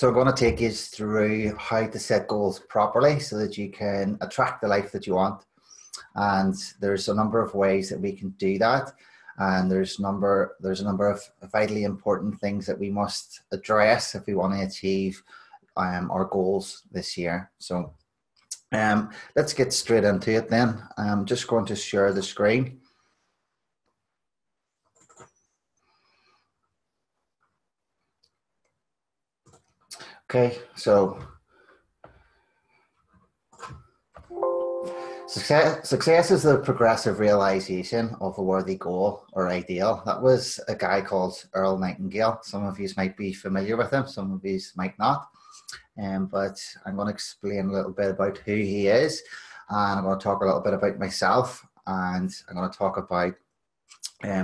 So I'm going to take you through how to set goals properly so that you can attract the life that you want. And there's a number of ways that we can do that. And there's a number of vitally important things that we must address if we want to achieve our goals this year. So let's get straight into it then. I'm just going to share the screen. Okay, so success is the progressive realization of a worthy goal or ideal. That was a guy called Earl Nightingale. Some of you might be familiar with him, some of you might not. But I'm going to explain a little bit about who he is, and I'm going to talk a little bit about myself, and I'm going to talk about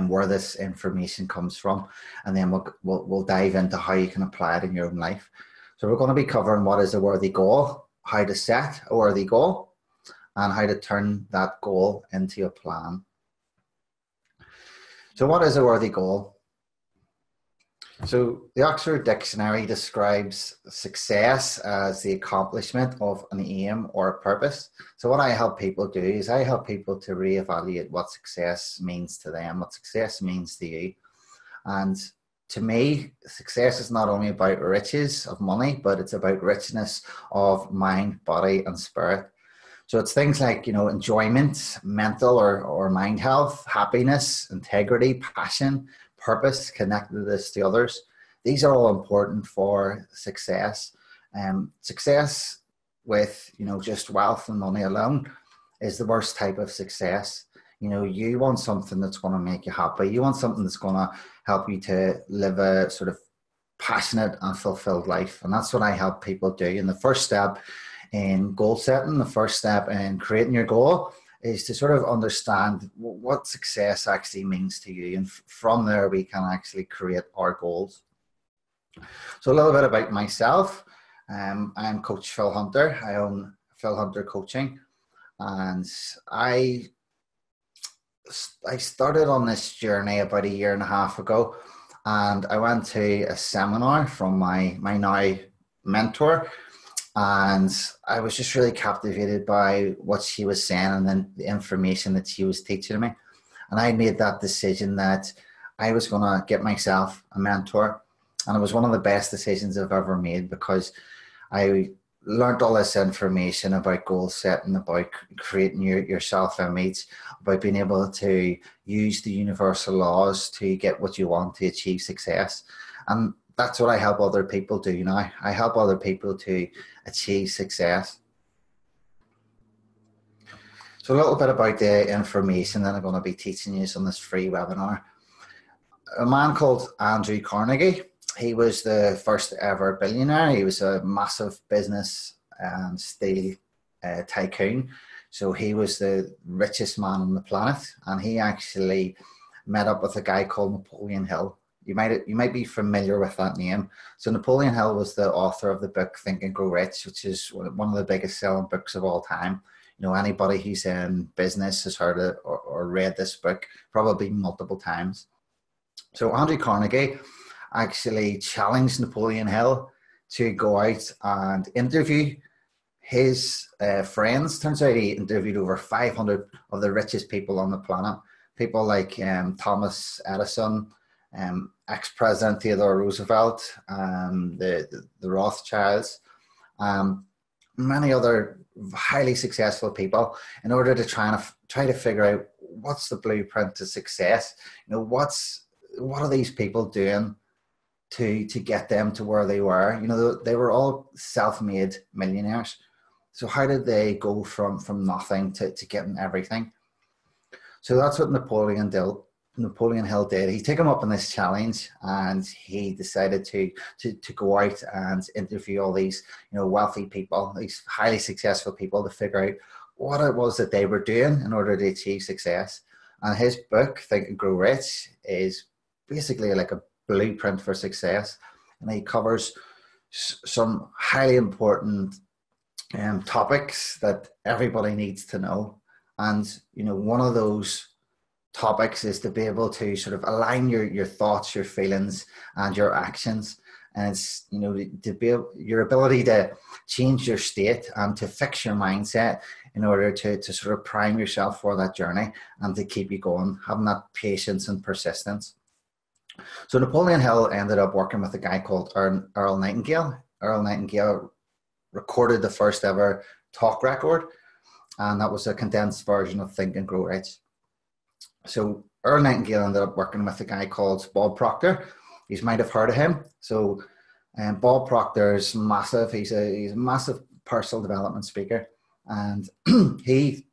where this information comes from, and then we'll dive into how you can apply it in your own life. So we're going to be covering what is a worthy goal, how to set a worthy goal, and how to turn that goal into a plan. So what is a worthy goal? So the Oxford Dictionary describes success as the accomplishment of an aim or a purpose. So what I help people do is I help people to reevaluate what success means to them, what success means to you. And to me, success is not only about riches of money, but it's about richness of mind, body, and spirit. So it's things like, enjoyment, mental or mind health, happiness, integrity, passion, purpose, connectedness to others. These are all important for success. Success with, just wealth and money alone is the worst type of success. You want something that's going to make you happy. You want something that's going to help you to live a sort of passionate and fulfilled life. And that's what I help people do. And the first step in goal setting, the first step in creating your goal is to sort of understand what success actually means to you. And from there, we can actually create our goals. So a little bit about myself. I'm Coach Phil Hunter. I own Phil Hunter Coaching. And I started on this journey about 1.5 years ago, and I went to a seminar from my now mentor, and I was just really captivated by what she was saying and then the information that she was teaching me. And I made that decision that I was going to get myself a mentor, and it was one of the best decisions I've ever made, because I learned all this information about goal setting, about creating your self-image, about being able to use the universal laws to get what you want to achieve success. And that's what I help other people do now. I help other people to achieve success. So a little bit about the information that I'm going to be teaching you on this free webinar. A man called Andrew Carnegie. He was the first ever billionaire. He was a massive business and steel tycoon. So he was the richest man on the planet, and he actually met up with a guy called Napoleon Hill. You might be familiar with that name. So Napoleon Hill was the author of the book Think and Grow Rich, which is one of the biggest selling books of all time. Anybody who's in business has heard it or read this book probably multiple times. So Andrew Carnegie actually challenged Napoleon Hill to go out and interview his friends. Turns out he interviewed over 500 of the richest people on the planet. People like Thomas Edison, ex-President Theodore Roosevelt, the Rothschilds, many other highly successful people, in order to try to figure out what's the blueprint to success. What are these people doing to get them to where they were? They were all self-made millionaires. So how did they go from nothing to getting everything? So that's what Napoleon Hill did. He took him up on this challenge, and he decided to go out and interview all these wealthy people, these highly successful people, to figure out what it was that they were doing in order to achieve success. And his book, Think and Grow Rich, is basically like a blueprint for success, and he covers some highly important topics that everybody needs to know. And one of those topics is to be able to sort of align your thoughts, your feelings, and your actions. And it's, to be your ability to change your state and to fix your mindset in order to sort of prime yourself for that journey and to keep you going, having that patience and persistence. So Napoleon Hill ended up working with a guy called Earl Nightingale. Earl Nightingale recorded the first ever talk record, and that was a condensed version of Think and Grow Rich. So Earl Nightingale ended up working with a guy called Bob Proctor. You might have heard of him. So Bob Proctor is massive. He's a massive personal development speaker, and he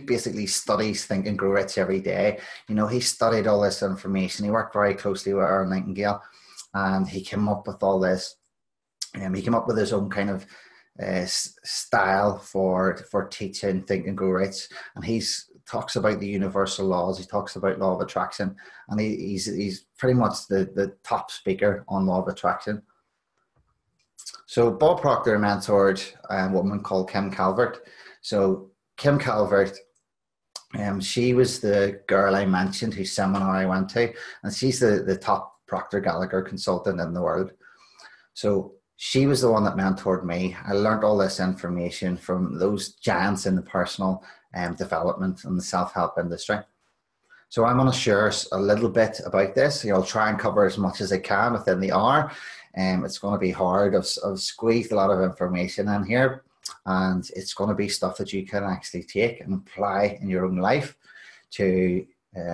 basically studies Think and Grow Rich every day. He studied all this information. He worked very closely with Earl Nightingale, and he came up with all this. He came up with his own kind of style for teaching Think and Grow Rich, and he's talks about the universal laws. He talks about law of attraction, and he's pretty much the top speaker on law of attraction. So Bob Proctor mentored a woman called Kim Calvert. So Kim Calvert, she was the girl I mentioned whose seminar I went to, and she's the top Proctor Gallagher consultant in the world. So she was the one that mentored me. I learned all this information from those giants in the personal development and the self-help industry. So I'm going to share a little bit about this. I'll try and cover as much as I can within the hour. It's going to be hard. I've squeezed a lot of information in here, and it's going to be stuff that you can actually take and apply in your own life to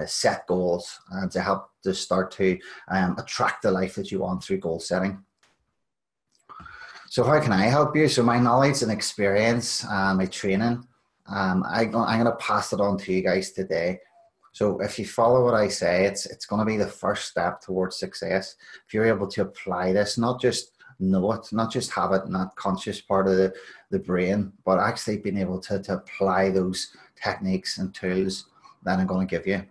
set goals and to help to start to attract the life that you want through goal setting. So how can I help you? So my knowledge and experience, my training, I'm going to pass it on to you guys today. So if you follow what I say, it's going to be the first step towards success. If you're able to apply this, not just know it, not just have it in that conscious part of the brain, but actually being able to apply those techniques and tools that I'm going to give you.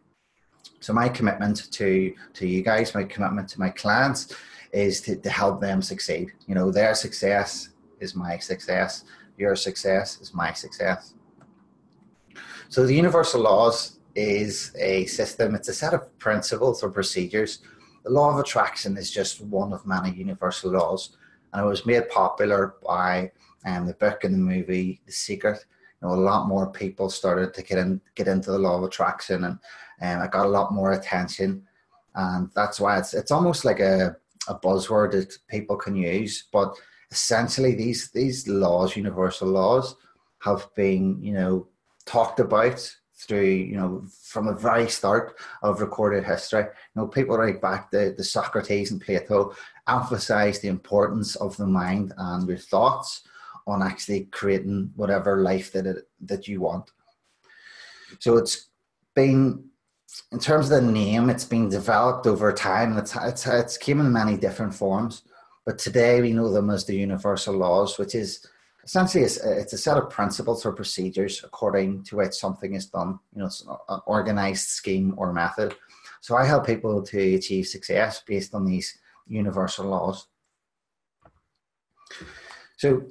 So my commitment to you guys, my commitment to my clients is to help them succeed. Their success is my success. Your success is my success. So the universal laws is a system. It's a set of principles or procedures. The law of attraction is just one of many universal laws, and it was made popular by the book and the movie The Secret. A lot more people started to get into the law of attraction, and it got a lot more attention, and that's why it's almost like a buzzword that people can use. But essentially, these laws, universal laws, have been talked about through from the very start of recorded history. People right back to Socrates and Plato emphasize the importance of the mind and your thoughts on actually creating whatever life that you want. So it's been, in terms of the name, it's been developed over time. It's came in many different forms, but today we know them as the universal laws, which is essentially it's a set of principles or procedures according to which something is done. It's an organized scheme or method. So I help people to achieve success based on these universal laws. So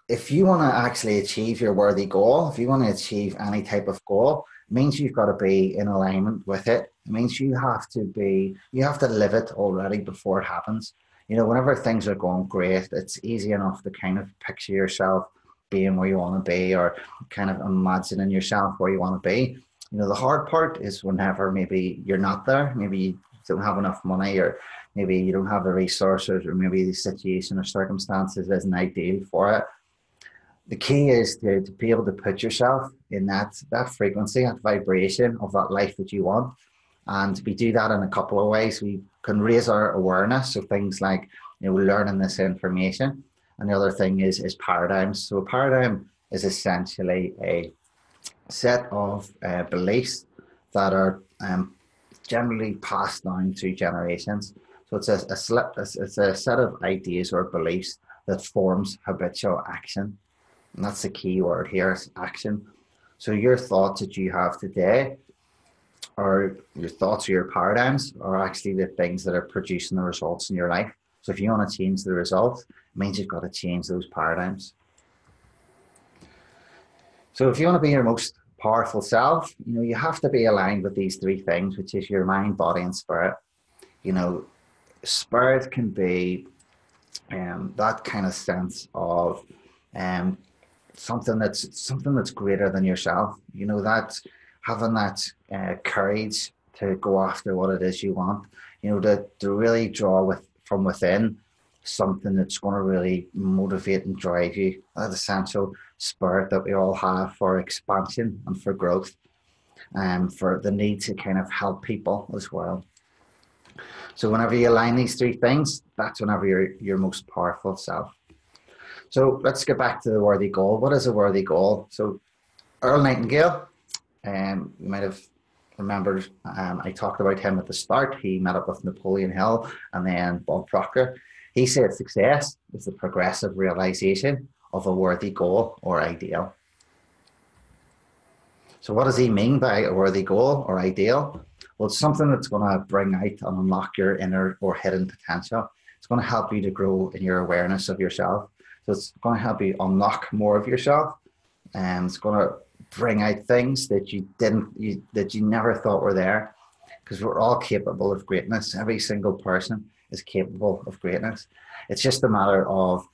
if you want to actually achieve your worthy goal, if you want to achieve any type of goal, it means you've got to be in alignment with it. It means you have to live it already before it happens. Whenever things are going great, it's easy enough to kind of picture yourself being where you want to be, or kind of imagining yourself where you want to be. The hard part is whenever maybe you're not there, maybe you don't have enough money, or maybe you don't have the resources, or maybe the situation or circumstances isn't ideal for it. The key is to be able to put yourself in that frequency, that vibration of that life that you want. And we do that in a couple of ways. We can raise our awareness, so things like learning this information. And the other thing is paradigms. So a paradigm is essentially a set of beliefs that are generally passed down through generations. So it's a set of ideas or beliefs that forms habitual action. And that's the key word here, is action. So your thoughts that you have today, or your thoughts or your paradigms, are actually the things that are producing the results in your life. So if you want to change the results, it means you've got to change those paradigms. So if you want to be your most powerful self, you have to be aligned with these three things, which is your mind, body, and spirit. Spirit can be that kind of sense of um, something that's greater than yourself. You know, that having that courage to go after what it is you want. You know, to really draw from within something that's going to really motivate and drive you. That essential spirit that we all have for expansion and for growth, and for the need to kind of help people as well. So whenever you align these three things, that's whenever you're your most powerful self. So let's get back to the worthy goal. What is a worthy goal? So Earl Nightingale, you might have remembered, I talked about him at the start. He met up with Napoleon Hill and then Bob Proctor. He said success is the progressive realization of a worthy goal or ideal. So what does he mean by a worthy goal or ideal? Well, it's something that's going to bring out and unlock your inner or hidden potential. It's going to help you to grow in your awareness of yourself. So it's going to help you unlock more of yourself, and it's going to bring out things that you never thought were there, because we're all capable of greatness. Every single person is capable of greatness. It's just a matter of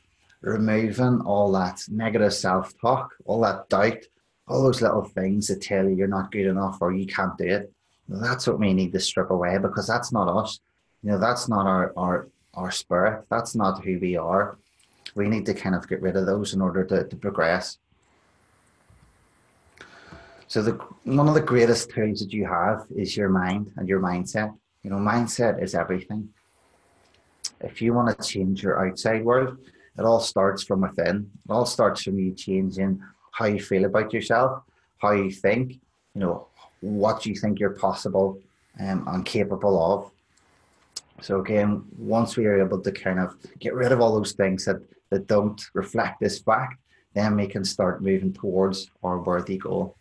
removing all that negative self-talk, all that doubt, all those little things that tell you you're not good enough or you can't do it. That's what we need to strip away, because that's not us. You know, that's not our spirit. That's not who we are. We need to kind of get rid of those in order to progress. So one of the greatest tools that you have is your mind and your mindset. You know, mindset is everything. If you want to change your outside world, it all starts from within. It all starts from you changing how you feel about yourself, how you think, you know, what you think you're possible and capable of. So again, once we are able to kind of get rid of all those things that don't reflect this fact, then we can start moving towards our worthy goal.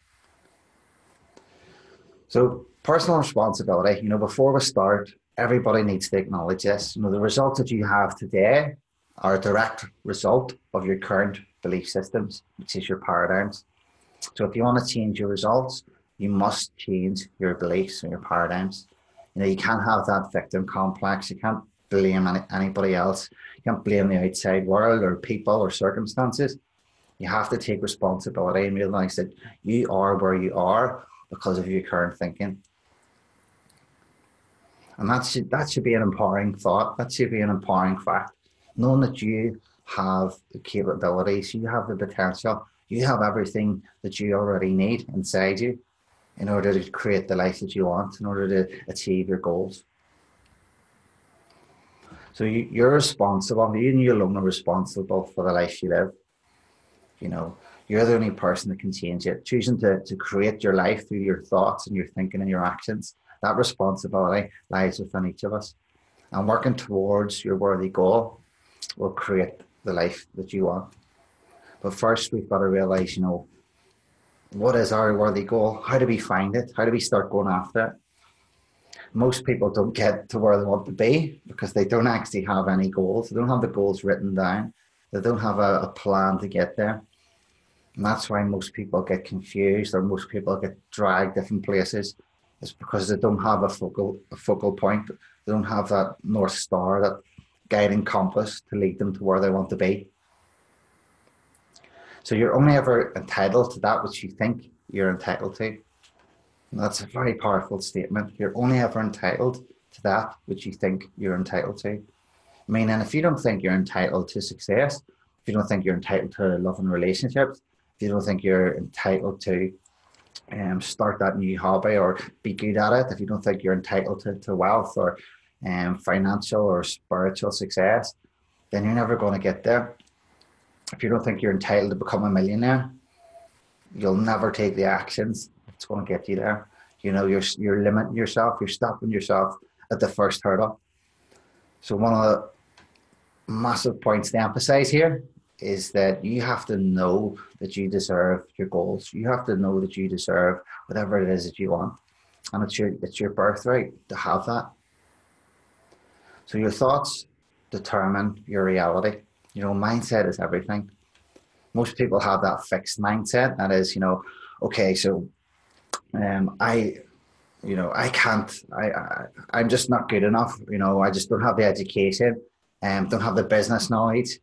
So personal responsibility, you know, before we start, everybody needs to acknowledge this. You know, the results that you have today are a direct result of your current belief systems, which is your paradigms. So if you want to change your results, you must change your beliefs and your paradigms. You know, you can't have that victim complex. You can't blame anybody else. You can't blame the outside world or people or circumstances. You have to take responsibility and realize that you are where you are because of your current thinking. And that should be an empowering thought. That should be an empowering fact. Knowing that you have the capabilities, you have the potential, you have everything that you already need inside you in order to create the life that you want, in order to achieve your goals. So you're responsible, you and you alone are responsible for the life you live. You know, you're the only person that can change it. Choosing to create your life through your thoughts and your thinking and your actions, that responsibility lies within each of us. And working towards your worthy goal will create the life that you want. But first, we've got to realize, you know, what is our worthy goal? How do we find it? How do we start going after it? Most people don't get to where they want to be because they don't actually have any goals. They don't have the goals written down. They don't have a plan to get there. And that's why most people get confused, or most people get dragged different places. It's because they don't have a focal point. They don't have that North Star, that guiding compass to lead them to where they want to be. So you're only ever entitled to that which you think you're entitled to. And that's a very powerful statement. You're only ever entitled to that which you think you're entitled to. Meaning, if you don't think you're entitled to success, if you don't think you're entitled to love and relationships, if you don't think you're entitled to start that new hobby or be good at it, if you don't think you're entitled to wealth or financial or spiritual success, then you're never going to get there. If you don't think you're entitled to become a millionaire, you'll never take the actions that's going to get you there. You know, you're limiting yourself, you're stopping yourself at the first hurdle. So one of the massive points to emphasize here is that you have to know that you deserve your goals. You have to know that you deserve whatever it is that you want. And it's your birthright to have that. So your thoughts determine your reality. You know, mindset is everything. Most people have that fixed mindset. That is, you know, okay, so you know, I can't, I'm just not good enough. You know, I just don't have the education, don't have the business knowledge.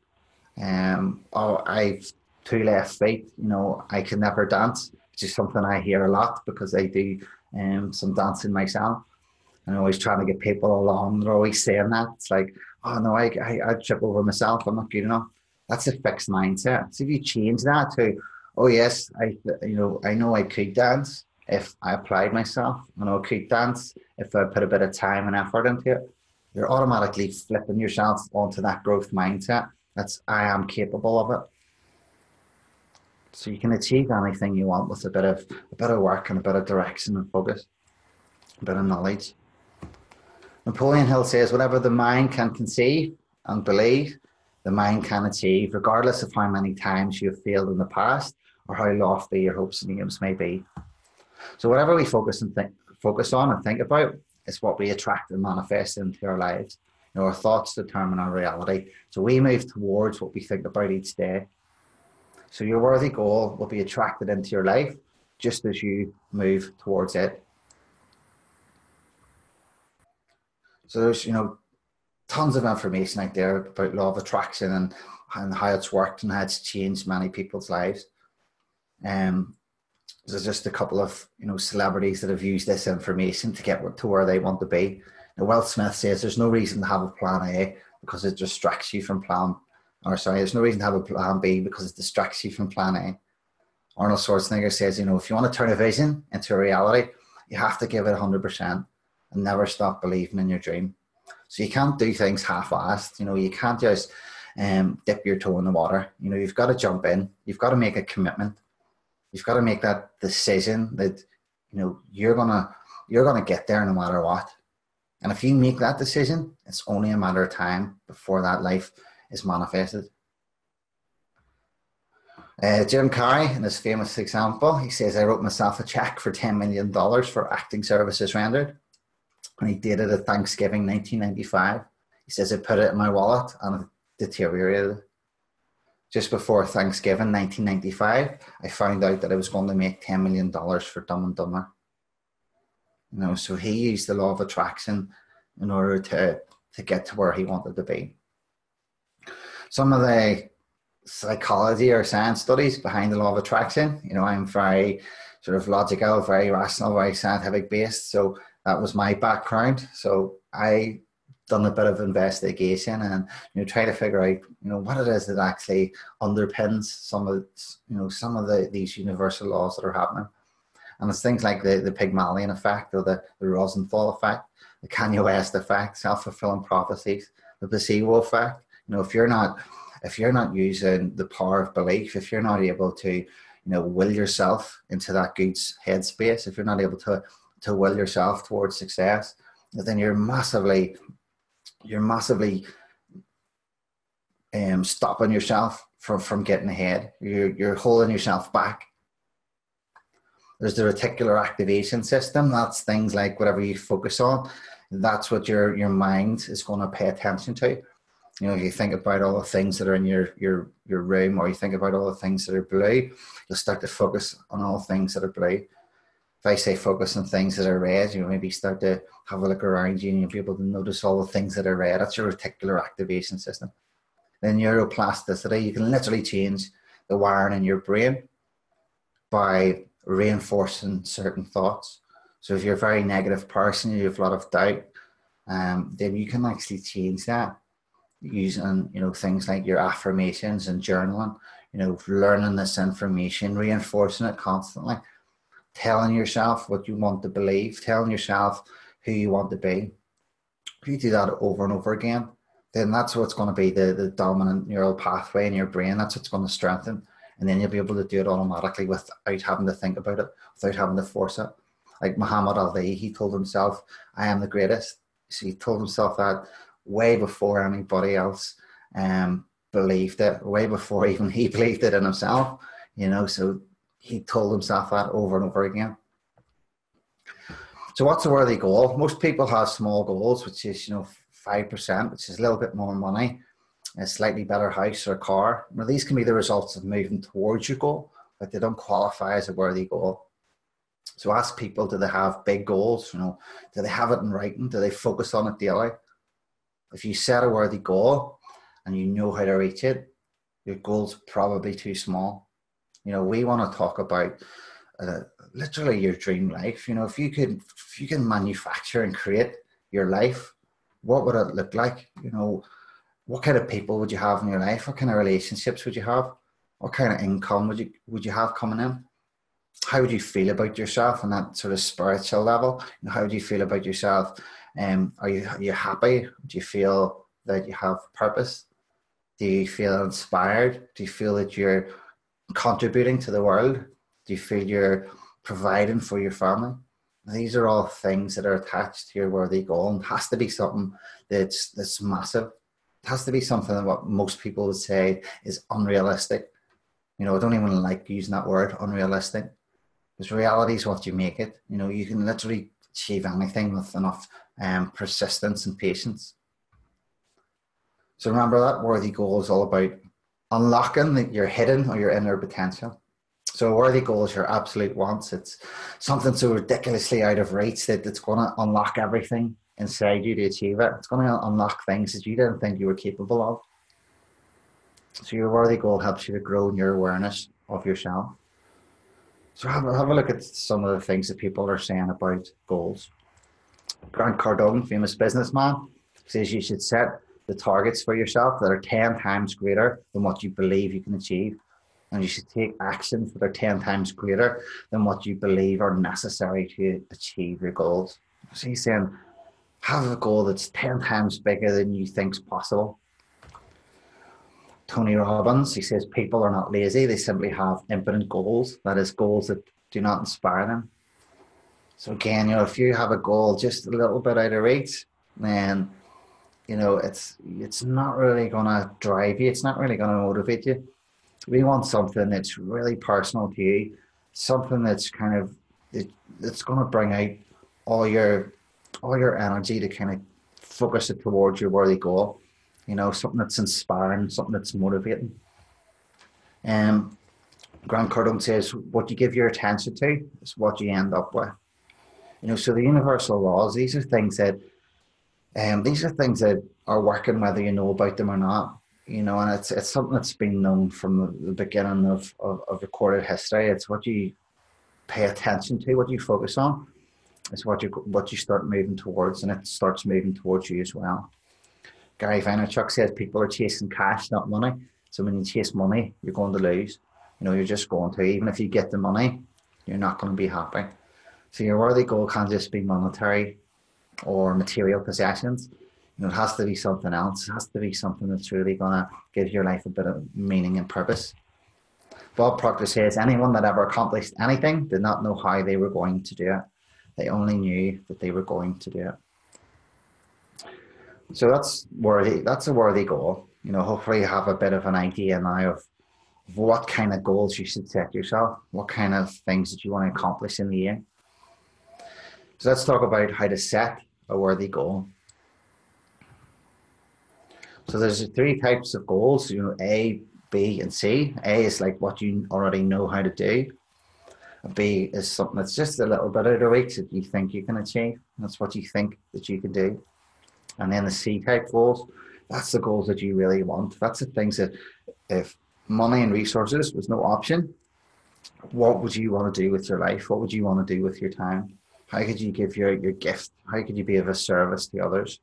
Oh, I've two left feet. You know, I can never dance, which is something I hear a lot because I do some dancing myself. And I'm always trying to get people along. They're always saying that. It's like, oh no, I trip over myself. I'm not good enough. That's a fixed mindset. So if you change that to, oh yes, I know I could dance if I applied myself. I know I could dance if I put a bit of time and effort into it. You're automatically flipping yourself onto that growth mindset. That's I am capable of it. So you can achieve anything you want with a bit of work and a bit of direction and focus, a bit of knowledge. Napoleon Hill says, whatever the mind can conceive and believe, the mind can achieve, regardless of how many times you have failed in the past or how lofty your hopes and aims may be. So whatever we focus on and think about is what we attract and manifest into our lives. You know, our thoughts determine our reality. So we move towards what we think about each day. So your worthy goal will be attracted into your life just as you move towards it. So there's, you know, tons of information out there about law of attraction and how it's worked and how it's changed many people's lives. There's just a couple of, you know, celebrities that have used this information to get to where they want to be. Now, Will Smith says there's no reason to have a plan A because it distracts you from there's no reason to have a plan B because it distracts you from plan A. Arnold Schwarzenegger says, you know, if you want to turn a vision into a reality, you have to give it 100% and never stop believing in your dream. So you can't do things half-assed. You know, you can't just dip your toe in the water. You know, you've got to jump in. You've got to make a commitment. You've got to make that decision that, you know, you're gonna get there no matter what. And if you make that decision, it's only a matter of time before that life is manifested. Jim Carrey, in his famous example, he says, I wrote myself a check for $10 million for acting services rendered. And he did it at Thanksgiving 1995. He says, I put it in my wallet and it deteriorated. Just before Thanksgiving 1995, I found out that I was going to make $10 million for Dumb and Dumber. You know, so he used the law of attraction in order to get to where he wanted to be. Some of the psychology or science studies behind the law of attraction, you know, I'm very sort of logical, very rational, very scientific based. So that was my background. So I done a bit of investigation and, you know, try to figure out, you know, what it is that actually underpins some of these universal laws that are happening. And it's things like the Pygmalion effect or the Rosenthal effect, the Kanye West effect, self-fulfilling prophecies, the placebo effect. You know, if you're not using the power of belief, if you're not able to, you know, will yourself into that good headspace, if you're not able to will yourself towards success, then you're massively stopping yourself from getting ahead. You're holding yourself back. There's the reticular activation system. That's things like whatever you focus on, that's what your mind is going to pay attention to. You know, if you think about all the things that are in your room, or you think about all the things that are blue, you'll start to focus on all things that are blue. If I say focus on things that are red, you maybe start to have a look around you and you'll be able to notice all the things that are red. That's your reticular activation system. Then neuroplasticity, you can literally change the wiring in your brain by reinforcing certain thoughts. So if you're a very negative person, you have a lot of doubt, then you can actually change that using, you know, things like your affirmations and journaling, you know, learning this information, reinforcing it constantly, telling yourself what you want to believe, telling yourself who you want to be. If you do that over and over again, then that's what's going to be the dominant neural pathway in your brain. That's what's going to strengthen. And then you'll be able to do it automatically without having to think about it, without having to force it. Like Muhammad Ali, he told himself, I am the greatest. So he told himself that way before anybody else believed it, way before even he believed it in himself, you know, so he told himself that over and over again. So what's a worthy goal? Most people have small goals, which is, you know, 5%, which is a little bit more money, a slightly better house or car. Now, these can be the results of moving towards your goal, but they don't qualify as a worthy goal. So ask people, do they have big goals? You know, do they have it in writing? Do they focus on it daily? If you set a worthy goal and you know how to reach it, your goal's probably too small. You know, we want to talk about literally your dream life. You know, if you can manufacture and create your life, what would it look like? You know, what kind of people would you have in your life? What kind of relationships would you have? What kind of income would you have coming in? How would you feel about yourself on that sort of spiritual level? You know, how would you feel about yourself? Are you happy? Do you feel that you have purpose? Do you feel inspired? Do you feel that you're contributing to the world? Do you feel you're providing for your family? These are all things that are attached to your worthy goal, and it has to be something that's massive. It has to be something that what most people would say is unrealistic. You know, I don't even like using that word, unrealistic, because reality is what you make it. You know, you can literally achieve anything with enough persistence and patience. So remember, that worthy goal is all about unlocking your hidden or your inner potential. So a worthy goal is your absolute wants. It's something so ridiculously out of reach that it's going to unlock everything inside you to achieve it. It's going to unlock things that you didn't think you were capable of. So your worthy goal helps you to grow in your awareness of yourself. So have a look at some of the things that people are saying about goals. Grant Cardone, famous businessman, says you should set the targets for yourself that are 10 times greater than what you believe you can achieve. And you should take actions that are 10 times greater than what you believe are necessary to achieve your goals. So he's saying, have a goal that's 10 times bigger than you think is possible. Tony Robbins, he says, people are not lazy. They simply have impotent goals. That is, goals that do not inspire them. So again, you know, if you have a goal just a little bit out of reach, then, you know, it's not really going to drive you. It's not really going to motivate you. We want something that's really personal to you, something that's kind of that's going to bring out all your energy to kind of focus it towards your worthy goal. You know, something that's inspiring, something that's motivating. Grant Cardone says, what you give your attention to is what you end up with. You know, so the universal laws, these are things that are working whether you know about them or not. You know, and it's something that's been known from the beginning of recorded history. It's what you pay attention to, what you focus on, is what you start moving towards, and it starts moving towards you as well. Gary Vaynerchuk says people are chasing cash, not money. So when you chase money, you're going to lose. You know, you're just going to. Even if you get the money, you're not going to be happy. So your worthy goal can't just be monetary or material possessions. You know, it has to be something else. It has to be something that's really going to give your life a bit of meaning and purpose. Bob Proctor says, anyone that ever accomplished anything did not know how they were going to do it. They only knew that they were going to do it. So that's worthy. That's a worthy goal. You know, hopefully you have a bit of an idea now of what kind of goals you should set yourself, what kind of things that you want to accomplish in the year. So let's talk about how to set a worthy goal. So there's 3 types of goals, you know, A, B, and C. A is like what you already know how to do. B is something that's just a little bit out of reach that you think you can achieve. That's what you think that you can do. And then the C type goals, that's the goals that you really want. That's the things that if money and resources was no option, what would you want to do with your life? What would you want to do with your time? How could you give your gift? How could you be of a service to others?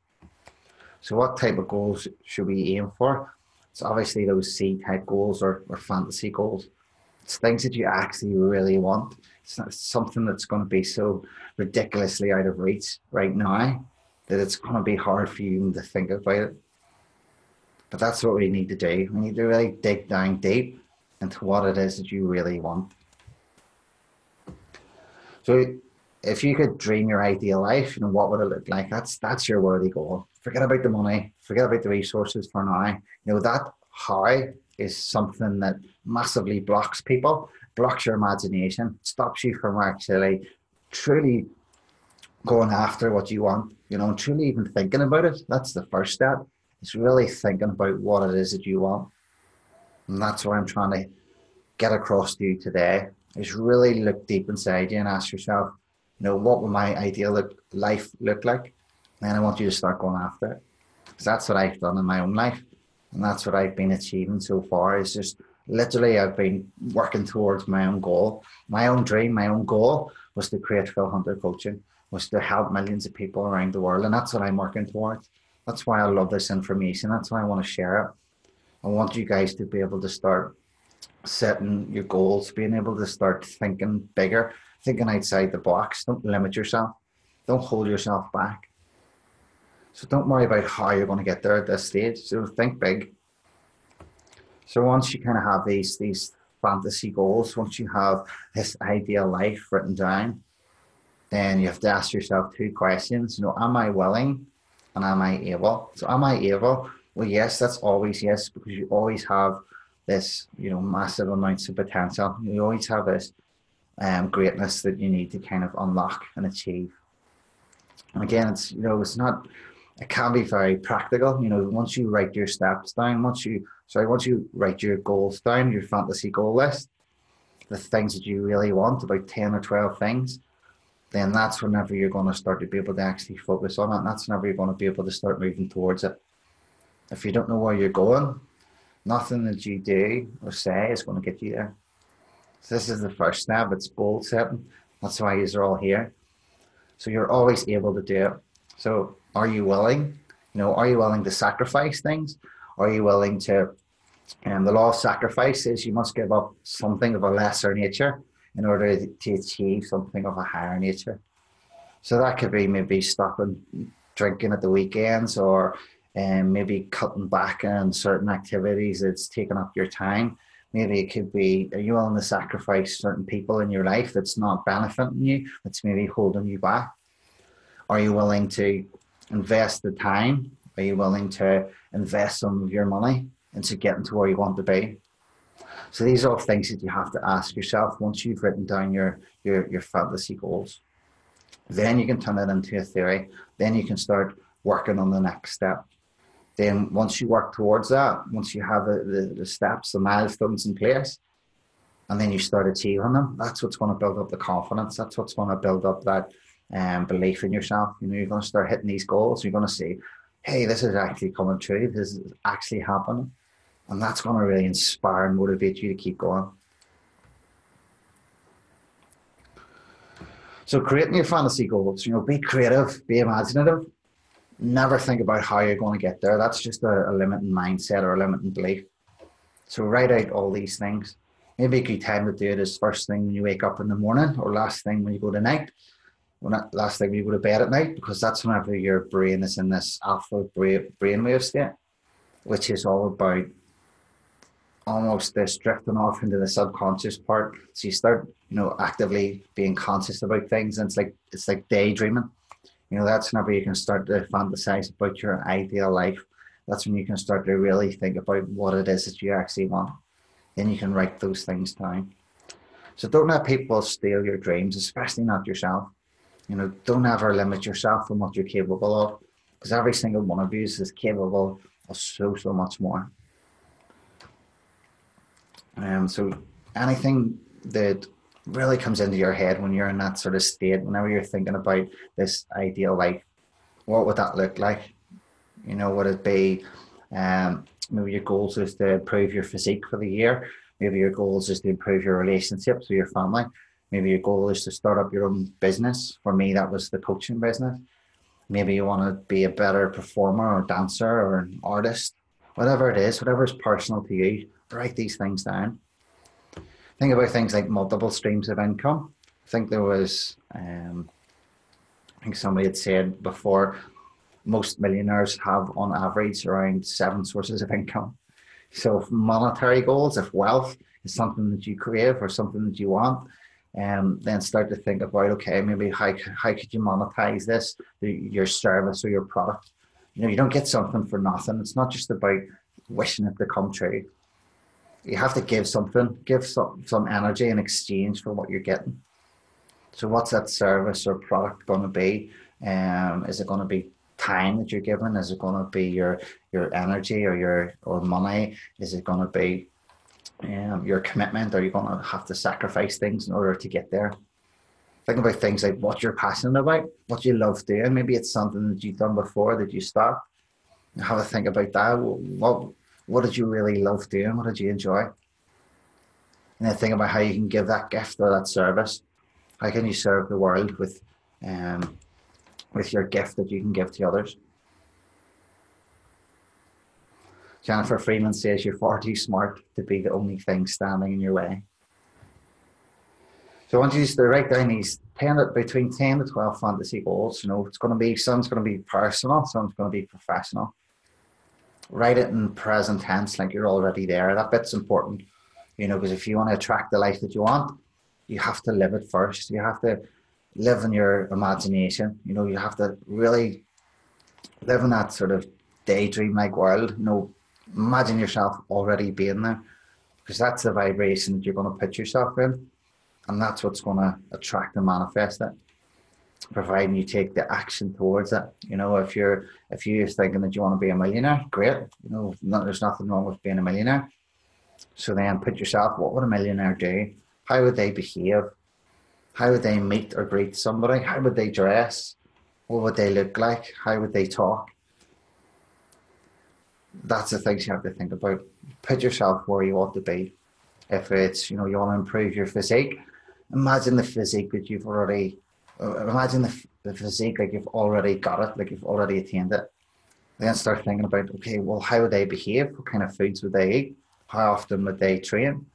So what type of goals should we aim for? It's obviously those C-type goals or fantasy goals. It's things that you actually really want. It's not something that's going to be so ridiculously out of reach right now that it's going to be hard for you to think about it. But that's what we need to do. We need to really dig down deep into what it is that you really want. So if you could dream your ideal life, you know, what would it look like? That's your worthy goal. Forget about the money, forget about the resources for now. You know, that how is something that massively blocks people, blocks your imagination, stops you from actually truly going after what you want, you know, and truly even thinking about it. That's the first step. It's really thinking about what it is that you want. And that's what I'm trying to get across to you today. is really look deep inside you and ask yourself, what would my ideal life look like? And I want you to start going after it. Because that's what I've done in my own life. And that's what I've been achieving so far, is just literally I've been working towards my own goal. My own dream, my own goal was to create Phil Hunter Coaching, was to help millions of people around the world. And that's what I'm working towards. That's why I love this information. That's why I want to share it. I want you guys to be able to start setting your goals, being able to start thinking bigger, thinking outside the box. Don't limit yourself. Don't hold yourself back. So don't worry about how you're going to get there at this stage. So think big. So once you kind of have these fantasy goals, once you have this ideal life written down, then you have to ask yourself two questions. Am I willing and am I able? So am I able? Well, yes, that's always yes, because you always have this, massive amounts of potential. You always have this greatness that you need to kind of unlock and achieve. And again, it's, it can be very practical. Once you write your steps down, once you write your goals down, your fantasy goal list, the things that you really want, about 10 or 12 things, then that's whenever you're going to start to be able to actually focus on it. And that's whenever you're going to be able to start moving towards it. If you don't know where you're going, nothing that you do or say is going to get you there. So this is the first step. It's goal setting. That's why you're all here. So you're always able to do it. So are you willing? Are you willing to sacrifice things? Are you willing to, the law of sacrifice is you must give up something of a lesser nature in order to achieve something of a higher nature. So that could be maybe stopping drinking at the weekends, or maybe cutting back on certain activities that's taking up your time. Maybe it could be, are you willing to sacrifice certain people in your life that's not benefiting you, that's maybe holding you back? Are you willing to invest the time? Are you willing to invest some of your money into getting to where you want to be? So these are all things that you have to ask yourself once you've written down your fantasy goals. Then you can turn it into a theory. Then you can start working on the next step. Then once you work towards that, once you have the steps, the milestones in place, and then you start achieving them, that's what's going to build up the confidence. That's what's going to build up that belief in yourself. You're going to start hitting these goals. You're going to see, hey, this is actually coming true. This is actually happening. And that's going to really inspire and motivate you to keep going. So creating your fantasy goals, be creative, be imaginative. Never think about how you're going to get there. That's just a limiting mindset or a limiting belief. So write out all these things. Maybe a good time to do it is first thing when you wake up in the morning, or last thing when you go to night. Well, not last thing when you go to bed at night, because that's whenever your brain is in this alpha brainwave state, which is all about almost this drifting off into the subconscious part. So you start, actively being conscious about things, and it's like daydreaming. That's whenever you can start to fantasize about your ideal life. That's when you can start to really think about what it is that you actually want. Then you can write those things down. So don't let people steal your dreams, especially not yourself. Don't ever limit yourself from what you're capable of, because every single one of you is capable of so much more. So anything that really comes into your head when you're in that sort of state, whenever you're thinking about this ideal life, what would that look like? Would it be, maybe your goals is to improve your physique for the year. Maybe your goals is to improve your relationships with your family. Maybe your goal is to start up your own business. For me, that was the coaching business. Maybe you want to be a better performer or dancer or an artist. Whatever it is, whatever is personal to you, write these things down. Think about things like multiple streams of income. I think there was, I think somebody had said before, most millionaires have on average around 7 sources of income. So if monetary goals, if wealth is something that you crave or something that you want, then start to think about, okay, maybe how could you monetize this, your service or your product. You don't get something for nothing. It's not just about wishing it to come true. You have to give something, give some energy in exchange for what you're getting. So what's that service or product going to be? Is it going to be time that you're given? Is it going to be your energy or money? Is it going to be your commitment? Are you going to have to sacrifice things in order to get there? Think about things like what you're passionate about, what you love doing. Maybe it's something that you've done before that you stopped. Have a think about that. What did you really love doing? What did you enjoy? And then think about how you can give that gift or that service. How can you serve the world with your gift that you can give to others? Jennifer Freeman says you're far too smart to be the only thing standing in your way. So I want you to write down these between 10 to 12 fantasy goals. It's going to be, some's going to be personal, some's going to be professional. Write it in present tense, like you're already there. That bit's important, because if you want to attract the life that you want, you have to live it first. You have to live in your imagination. You have to really live in that sort of daydream-like world. Imagine yourself already being there, because that's the vibration that you're going to put yourself in. And that's what's going to attract and manifest it, providing you take the action towards it. If you're thinking that you want to be a millionaire, great. There's nothing wrong with being a millionaire. So then put yourself, what would a millionaire do? How would they behave? How would they meet or greet somebody? How would they dress? What would they look like? How would they talk? That's the things you have to think about. Put yourself where you want to be. If it's, you want to improve your physique, imagine the physique that you've already, imagine the physique like you've already got it, like you've already attained it. Then start thinking about, okay, well, how would they behave? What kind of foods would they eat? How often would they train?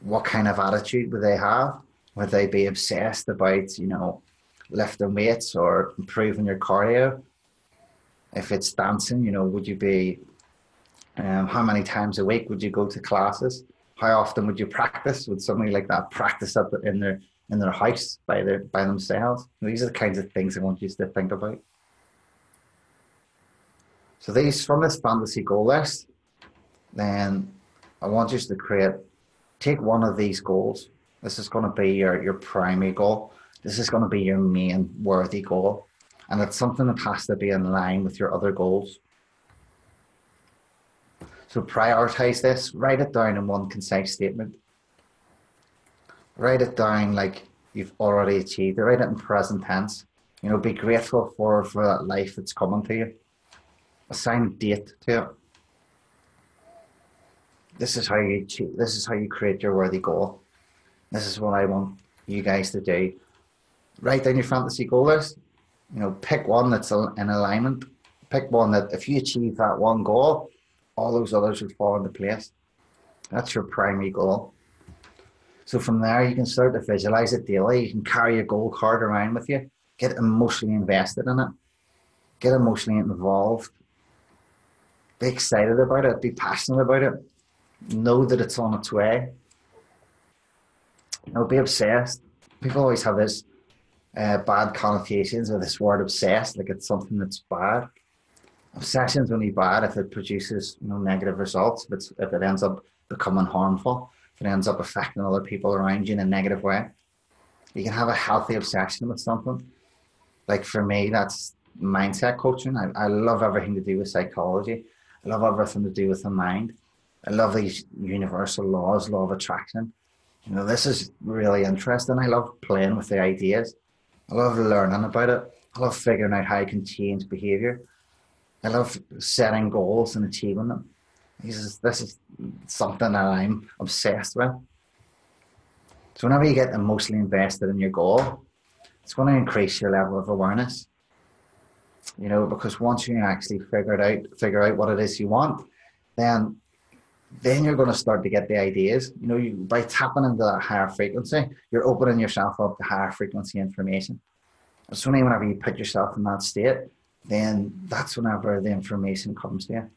What kind of attitude would they have? Would they be obsessed about, lifting weights or improving your cardio? If it's dancing, would you be, how many times a week would you go to classes? How often would you practice? Would somebody like that practice up in their house by themselves? These are the kinds of things I want you to think about. So from this fantasy goal list, then I want you to take one of these goals. This is going to be your primary goal. This is going to be your main worthy goal. And it's something that has to be in line with your other goals. So prioritize this. Write it down in one concise statement. Write it down like you've already achieved it. Write it in present tense. Be grateful for that life that's coming to you. Assign a date to it. This is how you create your worthy goal. This is what I want you guys to do. Write down your fantasy goal list. Pick one that's in alignment. Pick one that if you achieve that one goal, all those others will fall into place. That's your primary goal. So from there, you can start to visualize it daily. You can carry a goal card around with you. Get emotionally invested in it. Get emotionally involved. Be excited about it. Be passionate about it. Know that it's on its way. Be obsessed. People always have this bad connotations of this word obsessed, like it's something that's bad. Obsession is only bad if it produces negative results, if it ends up becoming harmful, if it ends up affecting other people around you in a negative way. You can have a healthy obsession with something. Like for me, that's mindset coaching. I love everything to do with psychology. I love everything to do with the mind. I love these universal laws, law of attraction. This is really interesting. I love playing with the ideas. I love learning about it. I love figuring out how I can change behavior. I love setting goals and achieving them. This is something that I'm obsessed with. So whenever you get emotionally invested in your goal, it's going to increase your level of awareness. Because once you actually figure out what it is you want, then you're going to start to get the ideas. By tapping into that higher frequency, you're opening yourself up to higher frequency information. It's only whenever you put yourself in that state, then that's whenever the information comes to you.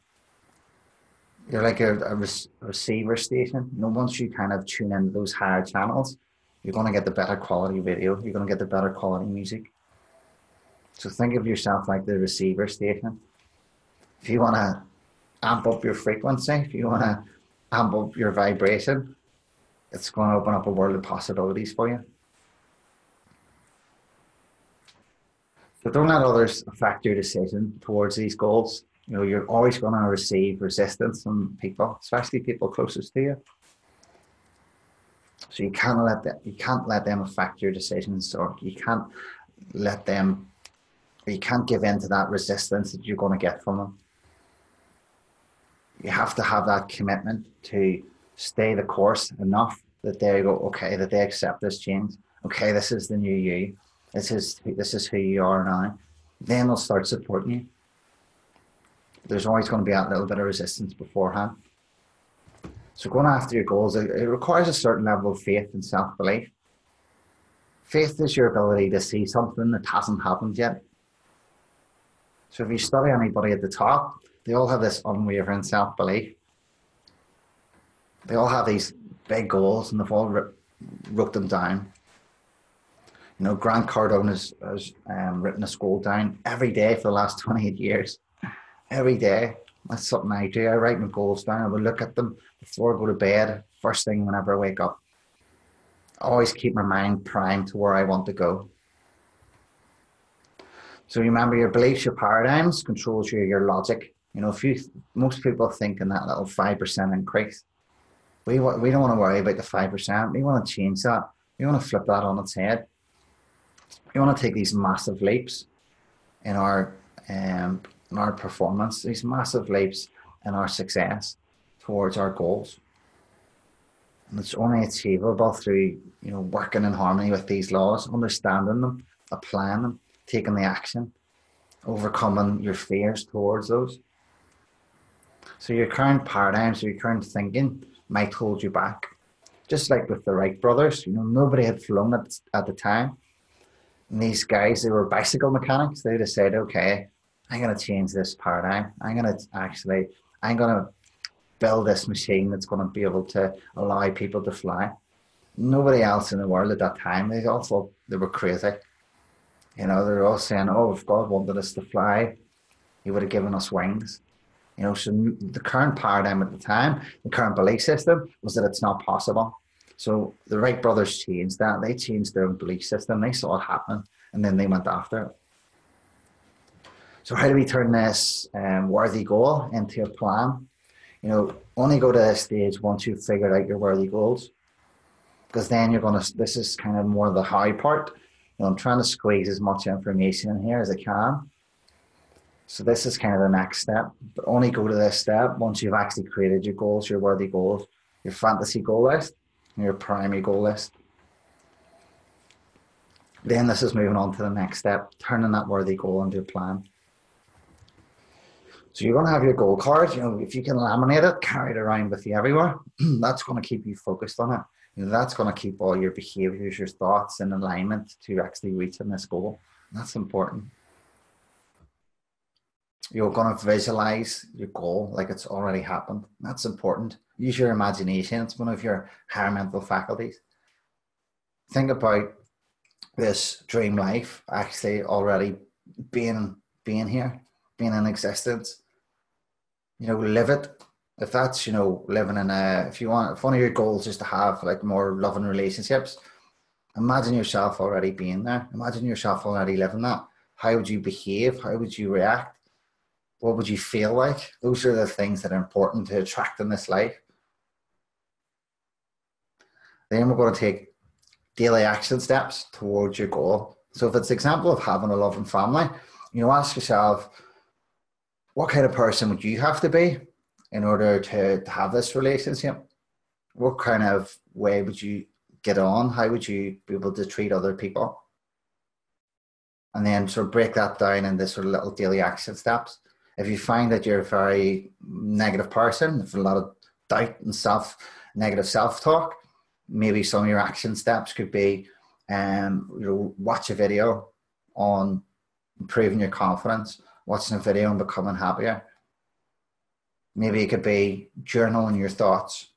You're like a receiver station. Once you kind of tune into those higher channels, you're going to get the better quality video. You're going to get the better quality music. So think of yourself like the receiver station. If you want to amp up your frequency, if you want to amp up your vibration, it's going to open up a world of possibilities for you. So don't let others affect your decision towards these goals. You know, you're always going to receive resistance from people, especially people closest to you. So you can't let them affect your decisions, or you can't give in to that resistance that you're going to get from them. You have to have that commitment to stay the course enough that they go, okay, that they accept this change. Okay, this is the new you. This is who you are now. Then they'll start supporting you. There's always going to be a little bit of resistance beforehand. So going after your goals, it requires a certain level of faith and self-belief. Faith is your ability to see something that hasn't happened yet. So if you study anybody at the top, they all have this unwavering self-belief. They all have these big goals, and they've all wrote them down. You know, Grant Cardone has written a goal down every day for the last 28 years. Every day. That's something I do. I write my goals down. I will look at them before I go to bed, first thing whenever I wake up. I always keep my mind primed to where I want to go. So remember, your beliefs, your paradigms controls your logic. You know, most people think in that little 5% increase. We don't want to worry about the 5%. We want to change that. We want to flip that on its head. We want to take these massive leaps in our performance, these massive leaps in our success towards our goals. And it's only achievable through, you know, working in harmony with these laws, understanding them, applying them, taking the action, overcoming your fears towards those. So your current paradigms or your current thinking might hold you back. Just like with the Wright brothers, you know, nobody had flown at the time. And these guys, they were bicycle mechanics. They decided, okay, I'm going to change this paradigm. I'm going to build this machine that's going to be able to allow people to fly. Nobody else in the world at that time, they all thought they were crazy. You know, they were all saying, oh, if God wanted us to fly, he would have given us wings. You know, so the current paradigm at the time, the current belief system was that it's not possible. So the Wright brothers changed that. They changed their belief system. They saw it happening, and then they went after it. So how do we turn this worthy goal into a plan? You know, only go to this stage once you've figured out your worthy goals, because then this is kind of more the how part. You know, I'm trying to squeeze as much information in here as I can. So this is kind of the next step, but only go to this step once you've actually created your goals, your worthy goals, your fantasy goal list, and your primary goal list. Then this is moving on to the next step, turning that worthy goal into a plan. So you're going to have your goal card. You know, if you can laminate it, carry it around with you everywhere, that's going to keep you focused on it. You know, that's going to keep all your behaviors, your thoughts in alignment to actually reaching this goal. That's important. You're going to visualize your goal like it's already happened. That's important. Use your imagination. It's one of your higher mental faculties. Think about this dream life actually already being here, being in existence. You know, live it. If that's, you know, living in if one of your goals is to have like more loving relationships, imagine yourself already being there. Imagine yourself already living that. How would you behave? How would you react? What would you feel like? Those are the things that are important to attract in this life. Then we're going to take daily action steps towards your goal. So if it's an example of having a loving family, you know, ask yourself, what kind of person would you have to be in order to have this relationship? What kind of way would you get on? How would you be able to treat other people? And then sort of break that down into sort of little daily action steps. If you find that you're a very negative person, if a lot of doubt and negative self-talk, maybe some of your action steps could be, you know, watch a video on improving your confidence, watching a video on becoming happier. Maybe it could be journaling your thoughts.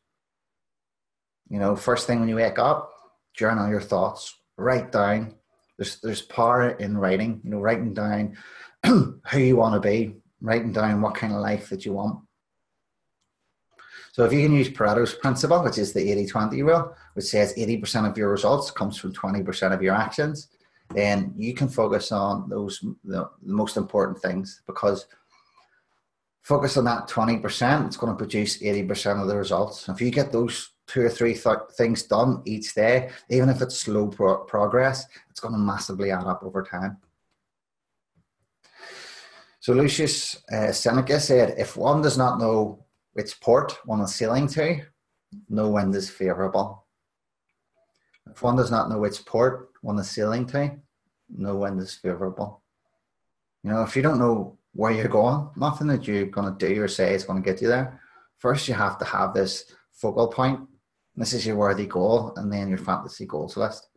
You know, first thing when you wake up, journal your thoughts, write down. There's power in writing, you know, writing down who you want to be, writing down what kind of life that you want. So if you can use Pareto's principle, which is the 80-20 rule, which says 80% of your results comes from 20% of your actions, then you can focus on the most important things, because Focus on that 20%, it's going to produce 80% of the results. If you get those 2 or 3 things done each day, even if it's slow progress, it's going to massively add up over time. So Lucius Seneca said, if one does not know which port one is sailing to, no wind is favourable. If one does not know which port one is sailing to, no wind is favourable. You know, if you don't know where you're going, nothing that you're going to do or say is going to get you there. First, you have to have this focal point. This is your worthy goal, and then your fantasy goals list.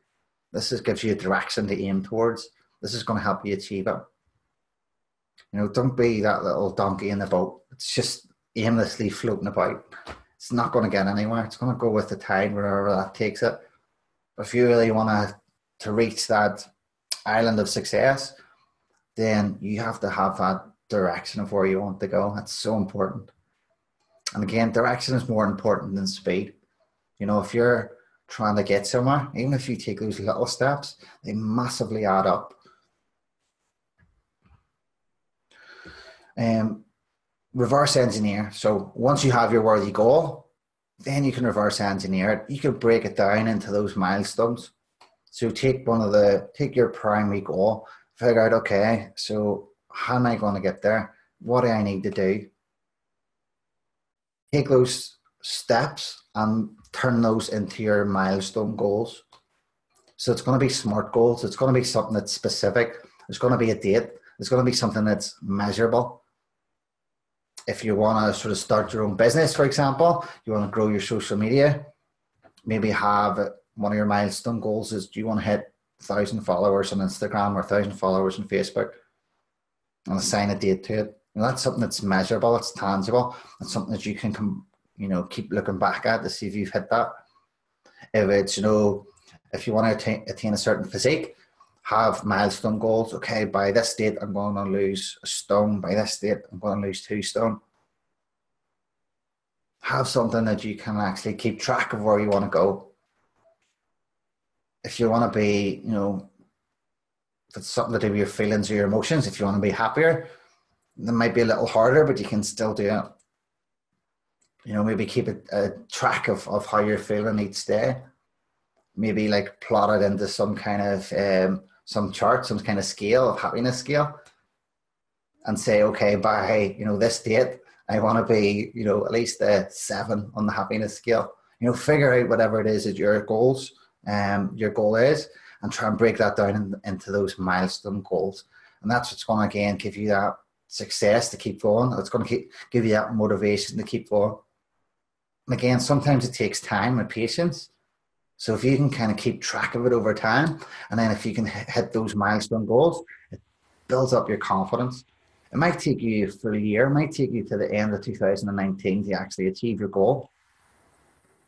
This gives you a direction to aim towards. This is going to help you achieve it. You know, don't be that little donkey in the boat. It's just aimlessly floating about. It's not going to get anywhere. It's going to go with the tide wherever that takes it. But if you really want to reach that island of success, then you have to have that direction of where you want to go. That's so important. And again, direction is more important than speed. You know, if you're trying to get somewhere, even if you take those little steps, they massively add up. Reverse engineer. So once you have your worthy goal, then you can reverse engineer it. You can break it down into those milestones. So take your primary goal, figure out, okay, so how am I going to get there? What do I need to do? Take those steps and turn those into your milestone goals. So it's going to be SMART goals. It's going to be something that's specific. There's going to be a date. There's going to be something that's measurable. If you want to sort of start your own business, for example, you want to grow your social media, maybe have one of your milestone goals is, do you want to hit 1,000 followers on Instagram or 1,000 followers on Facebook, and assign a date to it. And that's something that's measurable, it's tangible, it's something that you can, you know, keep looking back at to see if you've hit that. If it's, you know, if you want to attain a certain physique, have milestone goals. Okay, by this date, I'm going to lose a stone. By this date, I'm going to lose 2 stone. Have something that you can actually keep track of where you want to go. If you want to be, you know, if it's something to do with your feelings or your emotions, if you want to be happier, it might be a little harder, but you can still do it. You know, maybe keep a track of how you're feeling each day. Maybe like plot it into some kind of some chart, some kind of scale, of happiness scale, and say, okay, by, you know, this date, I want to be, you know, at least a 7 on the happiness scale. You know, figure out whatever it is that your goal is, and try and break that down into those milestone goals. And that's what's going to, again, give you that success to keep going. It's going to give you that motivation to keep going. And again, sometimes it takes time and patience. So if you can kind of keep track of it over time, and then if you can hit those milestone goals, it builds up your confidence. It might take you a full year, it might take you to the end of 2019 to actually achieve your goal.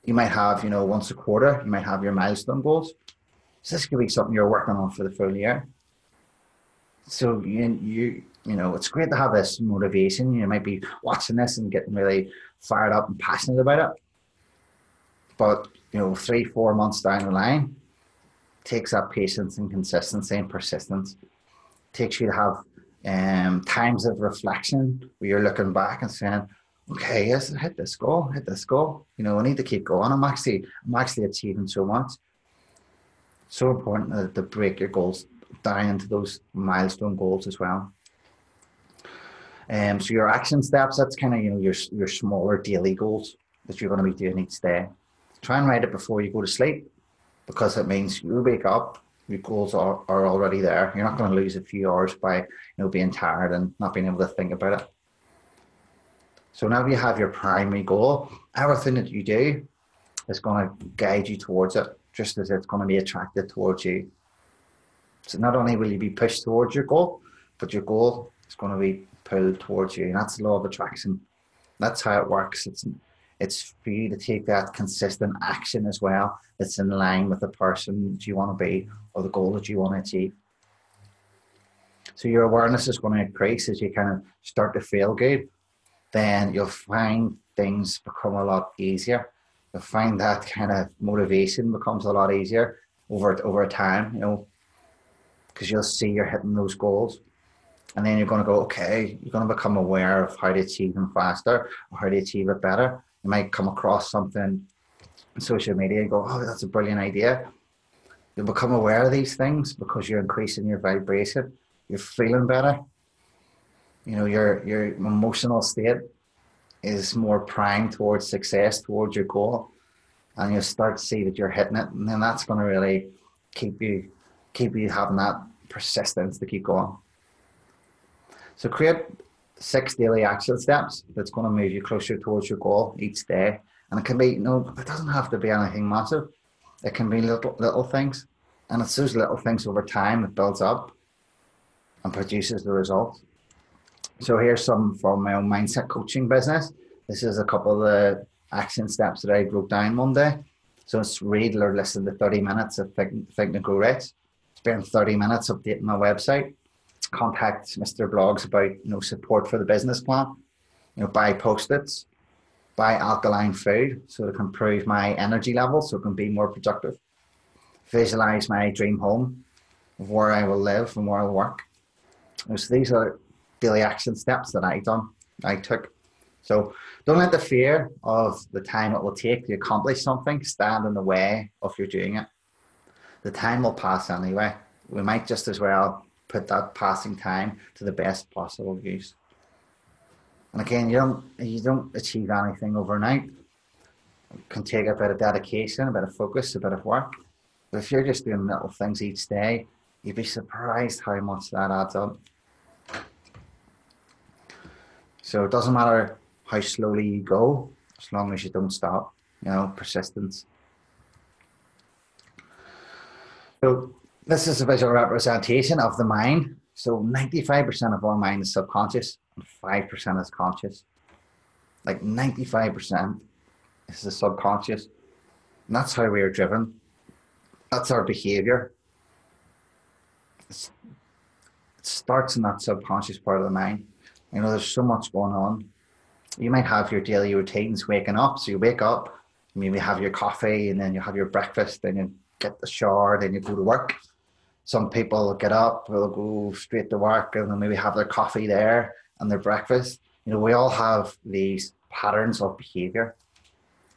You might have, you know, once a quarter, you might have your milestone goals. So this could be something you're working on for the full year. So you know, it's great to have this motivation. You might be watching this and getting really fired up and passionate about it. But, you know, 3-4 months down the line, takes that patience and consistency and persistence. Takes you to have times of reflection where you're looking back and saying, okay, yes, I hit this goal. You know, I need to keep going. I'm actually achieving so much. So important to break your goals down into those milestone goals as well. So your action steps, that's kind of, you know, your smaller daily goals that you're going to be doing each day. Try and write it before you go to sleep, because it means you wake up, your goals are already there. You're not going to lose a few hours by, you know, being tired and not being able to think about it. So now you have your primary goal. Everything that you do is going to guide you towards it, just as it's going to be attracted towards you. So not only will you be pushed towards your goal, but your goal is going to be pulled towards you. And that's the law of attraction. That's how it works. It's for you to take that consistent action as well that's in line with the person that you want to be or the goal that you want to achieve. So your awareness is going to increase as you kind of start to feel good. Then you'll find things become a lot easier. You'll find that kind of motivation becomes a lot easier over time, you know, because you'll see you're hitting those goals. And then you're going to go, okay, you're going to become aware of how to achieve them faster or how to achieve it better. You might come across something on social media and go, oh, that's a brilliant idea. You'll become aware of these things because you're increasing your vibration. You're feeling better. You know, your emotional state is more primed towards success, towards your goal. And you'll start to see that you're hitting it. And then that's going to really keep you having that persistence to keep going. So create 6 daily action steps that's going to move you closer towards your goal each day. And it can be, it doesn't have to be anything massive. It can be little things. And it's those little things over time that builds up and produces the results. So here's some from my own mindset coaching business. This is a couple of the action steps that I wrote down one day. So it's read or listen to 30 minutes of Think and Grow Rich. Spend 30 minutes updating my website. Contact Mr. Blogs about support for the business plan. Buy Post-its, buy alkaline food so it can improve my energy level so it can be more productive. Visualize my dream home of where I will live and where I'll work. So these are daily action steps that I took. So don't let the fear of the time it will take to accomplish something stand in the way of you doing it. The time will pass anyway. We might just as well put that passing time to the best possible use. And again, you don't achieve anything overnight. It can take a bit of dedication, a bit of focus, a bit of work. But if you're just doing little things each day, you'd be surprised how much that adds up. So it doesn't matter how slowly you go, as long as you don't stop, persistence. So this is a visual representation of the mind. So 95% of our mind is subconscious and 5% is conscious. Like 95% is the subconscious. And that's how we are driven. That's our behavior. It starts in that subconscious part of the mind. There's so much going on. You might have your daily routines waking up. So you wake up, maybe have your coffee, and then you have your breakfast, then you get the shower, then you go to work. Some people get up, they'll go straight to work, and they'll maybe have their coffee there and their breakfast. We all have these patterns of behavior,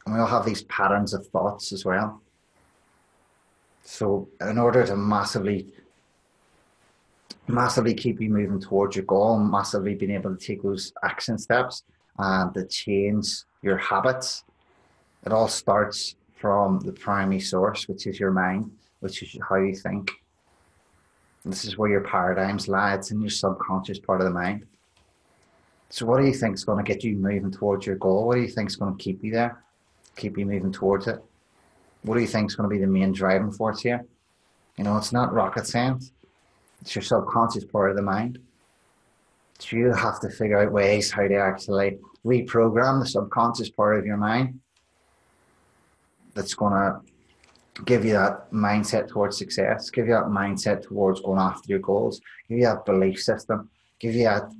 and we all have these patterns of thoughts as well. So in order to massively keep you moving towards your goal, and massively being able to take those action steps and to change your habits, it all starts from the primary source, which is your mind, which is how you think. And this is where your paradigms lie. It's in your subconscious part of the mind. So what do you think is going to get you moving towards your goal? What do you think is going to keep you there, keep you moving towards it? What do you think is going to be the main driving force here? It's not rocket science. It's your subconscious part of the mind. So you have to figure out ways how to actually reprogram the subconscious part of your mind that's going to give you that mindset towards success, give you that mindset towards going after your goals, give you that belief system, give you that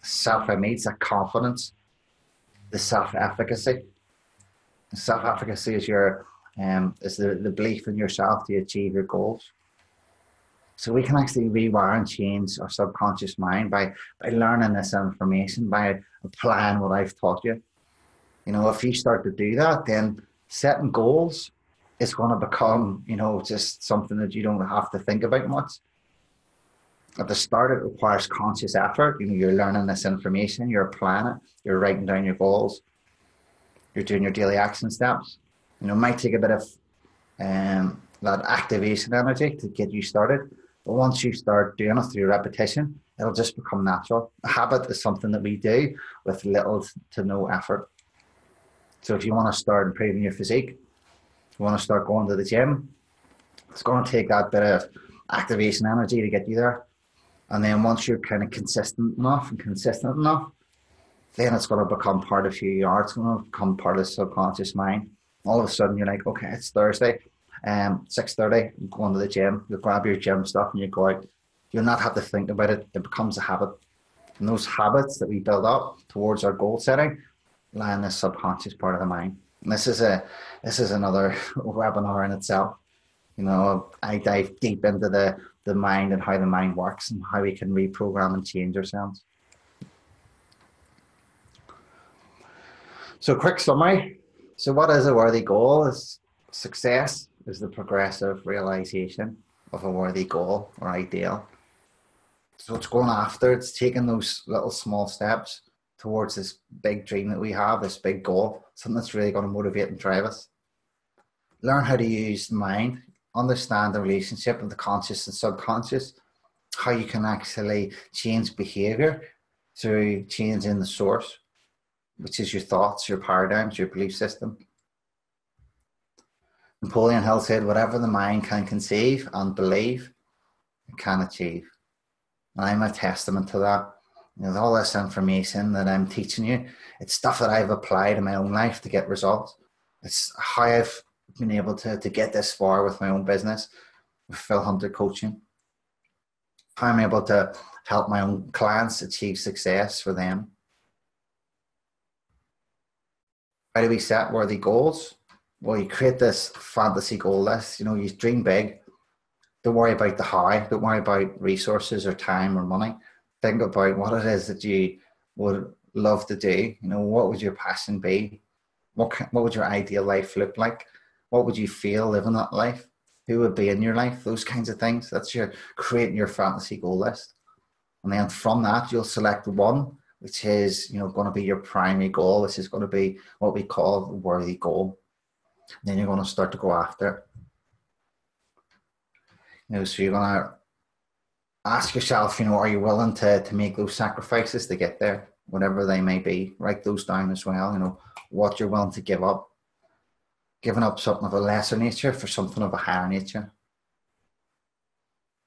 self-image, that confidence, the self-efficacy. Self-efficacy is the belief in yourself to achieve your goals. So we can actually rewire and change our subconscious mind by learning this information, by applying what I've taught you. If you start to do that, then setting goals is going to become, just something that you don't have to think about much. At the start, it requires conscious effort. You're learning this information, you're applying it, you're writing down your goals, you're doing your daily action steps. It might take a bit of that activation energy to get you started. But once you start doing it through repetition, it'll just become natural. A habit is something that we do with little to no effort. So if you want to start improving your physique, if you want to start going to the gym, it's going to take that bit of activation energy to get you there. And then once you're kind of consistent enough, then it's going to become part of who you are. It's going to become part of the subconscious mind. All of a sudden you're like, okay, it's Thursday, 6:30, you go into the gym, you grab your gym stuff and you go out. You'll not have to think about it. It becomes a habit. And those habits that we build up towards our goal setting lie in the subconscious part of the mind. And this is another webinar in itself. You know, I dive deep into the mind and how the mind works and how we can reprogram and change ourselves. So, quick summary. So, what is a worthy goal? Is success is the progressive realization of a worthy goal or ideal. So, it's going after, it's taking those little small steps towards this big dream that we have, this big goal, something that's really going to motivate and drive us. Learn how to use the mind, understand the relationship of the conscious and subconscious, how you can actually change behavior through changing the source, which is your thoughts, your paradigms, your belief system. Napoleon Hill said, whatever the mind can conceive and believe, it can achieve. And I'm a testament to that. You know, all this information that I'm teaching you, it's stuff that I've applied in my own life to get results. It's how I've been able to get this far with my own business, with Phil Hunter Coaching. How I'm able to help my own clients achieve success for them. How do we set worthy goals? Well, you create this fantasy goal list. You know, you dream big. Don't worry about the how. Don't worry about resources or time or money. Think about what it is that you would love to do. You know, what would your passion be? What would your ideal life look like? What would you feel living that life? Who would be in your life? Those kinds of things. That's your creating your fantasy goal list. And then from that, you'll select one, which is, you know, going to be your primary goal, which is going to be what we call the worthy goal. And then you're going to start to go after it. You know, so you're going to ask yourself, you know, are you willing to make those sacrifices to get there, whatever they may be? Write those down as well, you know, what you're willing to give up. Giving up something of a lesser nature for something of a higher nature.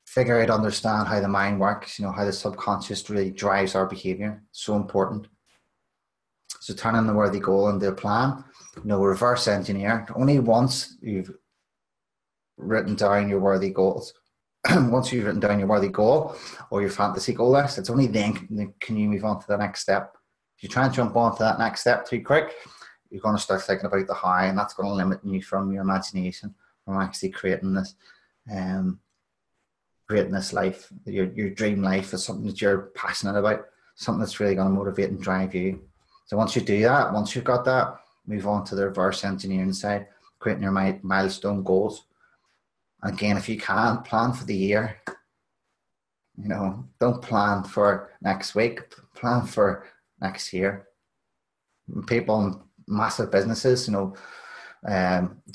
Figure out, understand how the mind works, you know, how the subconscious really drives our behavior. So important. So turning the worthy goal into a plan, you know, reverse engineer. Only once you've written down your worthy goals, once you've written down your worthy goal or your fantasy goal list, it's only then can you move on to the next step. If you try and jump on to that next step too quick, you're going to start thinking about the how, and that's going to limit you from your imagination, from actually creating this life. Your dream life is something that you're passionate about, something that's really going to motivate and drive you. So once you do that, once you've got that, move on to the reverse engineering side, creating your milestone goals. And again, if you can, plan for the year. You know, don't plan for next week, plan for next year. People in massive businesses, you know,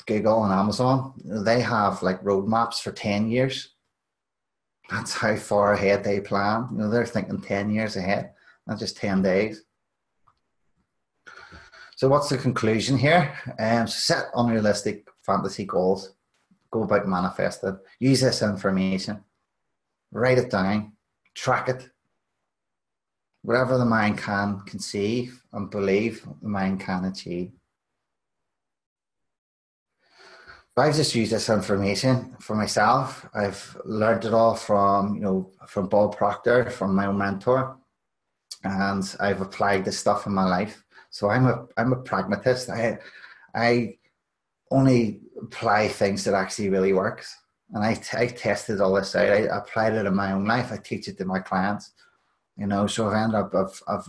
Google and Amazon, they have like roadmaps for 10 years. That's how far ahead they plan. You know, they're thinking 10 years ahead, not just 10 days. So what's the conclusion here? Set unrealistic fantasy goals. Go about manifesting. Use this information. Write it down. Track it. Whatever the mind can conceive and believe, the mind can achieve. I've just used this information for myself. I've learned it all from, you know, from Bob Proctor, from my own mentor, and I've applied this stuff in my life. So I'm a pragmatist. I only apply things that actually really works, and I tested all this out. I applied it in my own life. I teach it to my clients. You know, so I've ended up, I've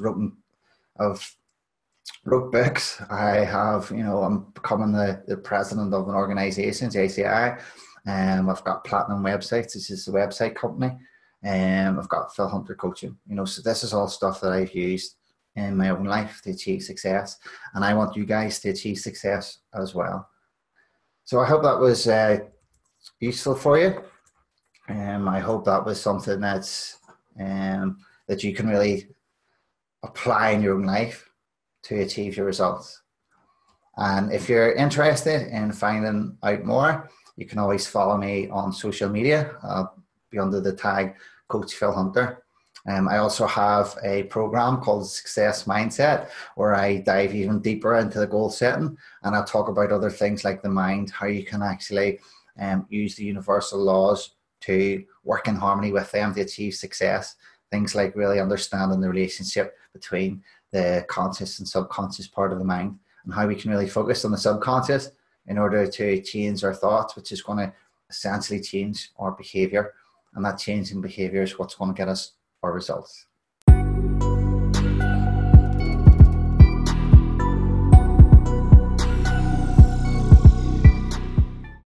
wrote books. I have, you know, I'm becoming the president of an organization, JCI. I've got Platinum Websites, which is the website company. I've got Phil Hunter Coaching, you know, so this is all stuff that I've used in my own life to achieve success. And I want you guys to achieve success as well. So I hope that was useful for you. I hope that was something that's that you can really apply in your own life to achieve your results. And if you're interested in finding out more, you can always follow me on social media. I'll be under the tag Coach Phil Hunter. I also have a program called Success Mindset, where I dive even deeper into the goal setting, and I'll talk about other things like the mind, how you can actually use the universal laws to work in harmony with them to achieve success. Things like really understanding the relationship between the conscious and subconscious part of the mind, and how we can really focus on the subconscious in order to change our thoughts, which is going to essentially change our behavior. And that change in behavior is what's going to get us our results.